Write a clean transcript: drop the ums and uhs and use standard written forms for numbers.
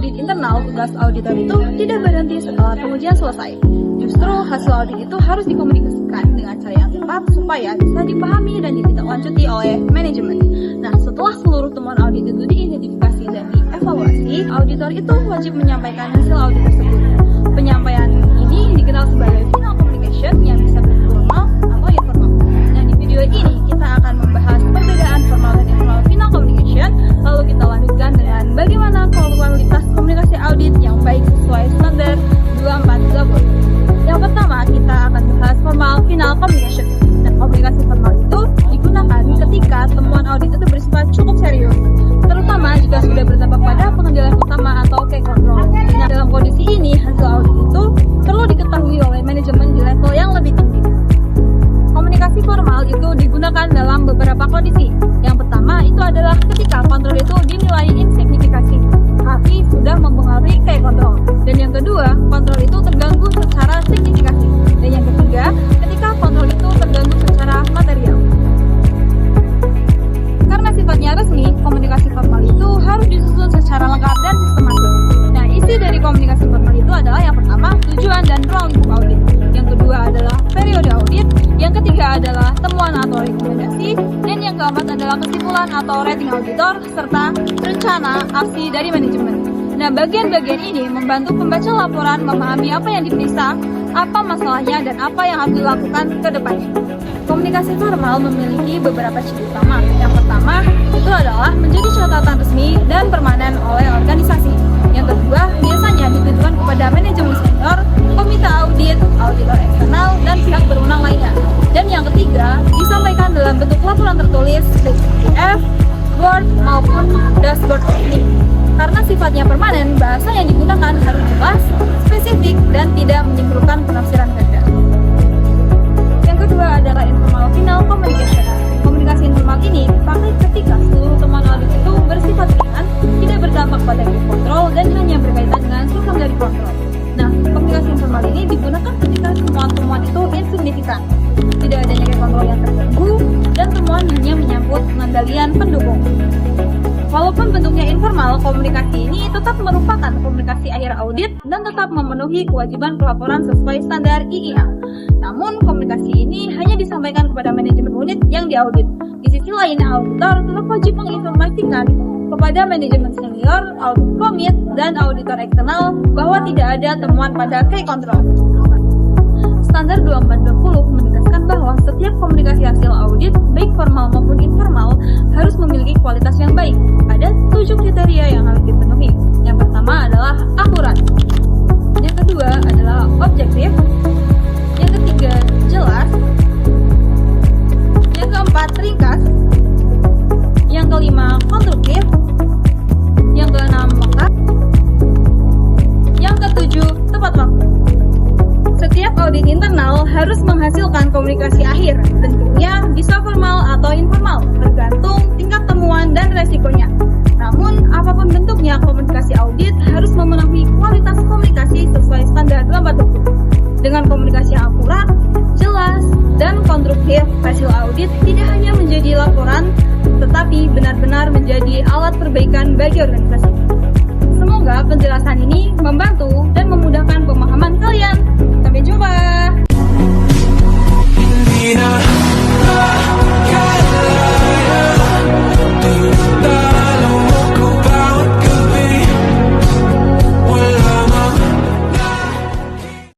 audit internal, tugas auditor itu tidak berhenti setelah pengujian selesai. Justru hasil audit itu harus dikomunikasikan dengan cara yang tepat supaya bisa dipahami dan ditindaklanjuti oleh manajemen. Nah, setelah seluruh temuan audit itu diidentifikasi dan dievaluasi, auditor itu wajib menyampaikan hasil audit tersebut. Penyampaian ini dikenal sebagai final communication yang bisa formal atau informal. Nah, di video ini kita akan membahas perbedaan formal dan informal final communication, lalu kita lanjutkan dengan bagaimana kualitas komunikasi audit yang baik sesuai standar 2430. Yang pertama, kita akan bahas formal final communication. Dan komunikasi formal itu digunakan ketika temuan audit itu bersifat cukup serius, terutama jika sudah berdampak pada pengendalian utama atau key control. Nah, dalam kondisi ini, hasil audit itu perlu diketahui oleh manajemen di level yang lebih tinggi. Komunikasi formal itu digunakan dalam beberapa kondisi. Yang pertama itu adalah ketika kontrol itu dinilai insignifikasi, tapi sudah mempengaruhi key control. Dan yang kedua, kontrol itu terganggu secara signifikasi. Dan yang ketiga, ketika kontrol itu terganggu secara material. Karena sifatnya resmi, komunikasi formal itu harus disusun secara lengkap dan sistematis. Nah, isi dari komunikasi formal itu adalah yang pertama, tujuan dan ruang lingkup audit. Yang kedua adalah periode audit. Yang ketiga adalah temuan atau rekomendasi. Dan yang keempat adalah kesimpulan atau rating auditor, serta rencana aksi dari manajemen. Nah, bagian-bagian ini membantu pembaca laporan memahami apa yang diperiksa, apa masalahnya, dan apa yang harus dilakukan ke depannya. Komunikasi formal memiliki beberapa ciri utama. Yang pertama, itu adalah menjadi catatan resmi dan permanen oleh organisasi. Yang kedua, biasanya ditujukan kepada manajemen senior, komite audit, auditor eksternal, dan pihak berwenang lainnya. Dan yang ketiga, disampaikan dalam bentuk laporan tertulis, baik PDF, Word, maupun dashboard ini. Karena sifatnya permanen, bahasa yang digunakan harus jelas, spesifik, dan tidak menimbulkan penafsiran ganda. Yang kedua adalah informal final communication. Komunikasi informal ini dipakai ketika seluruh temuan audit itu bersifat ringan, tidak berdampak pada kontrol, dan hanya berkaitan dengan sistem dari kontrol. Nah, komunikasi informal ini digunakan ketika temuan-temuan itu insignifikan, tidak adanya kontrol yang terganggu, dan temuan hanya menyangkut pengendalian pendukung. Walaupun bentuknya informal, komunikasi ini tetap merupakan komunikasi akhir audit dan tetap memenuhi kewajiban pelaporan sesuai standar IIA. Namun, komunikasi ini hanya disampaikan kepada manajemen unit yang diaudit. Di sisi lain, auditor tetap wajib menginformasikan kepada manajemen senior, audit komit, dan auditor eksternal bahwa tidak ada temuan pada key control. Standar 2420 menegaskan bahwa setiap komunikasi hasil audit, baik formal maupun informal, harus memiliki kualitas yang baik. Ada 7 kriteria yang harus dipenuhi. Yang pertama adalah akurat. Yang kedua adalah objektif. Yang ketiga, jelas. Yang keempat, ringkas. Yang kelima, konstruktif. Yang keenam, lengkap. Yang ketujuh, tepat waktu. Setiap audit internal harus menghasilkan komunikasi akhir, tentunya bisa formal atau informal, tergantung tingkat temuan dan resikonya. Namun, apapun bentuknya, komunikasi audit harus memenuhi kualitas komunikasi sesuai standar 2420. Dengan komunikasi yang akurat, jelas, dan konstruktif, hasil audit tidak hanya menjadi laporan, tetapi benar-benar menjadi alat perbaikan bagi organisasi. Semoga penjelasan ini membantu dan memudahkan pemahaman kalian.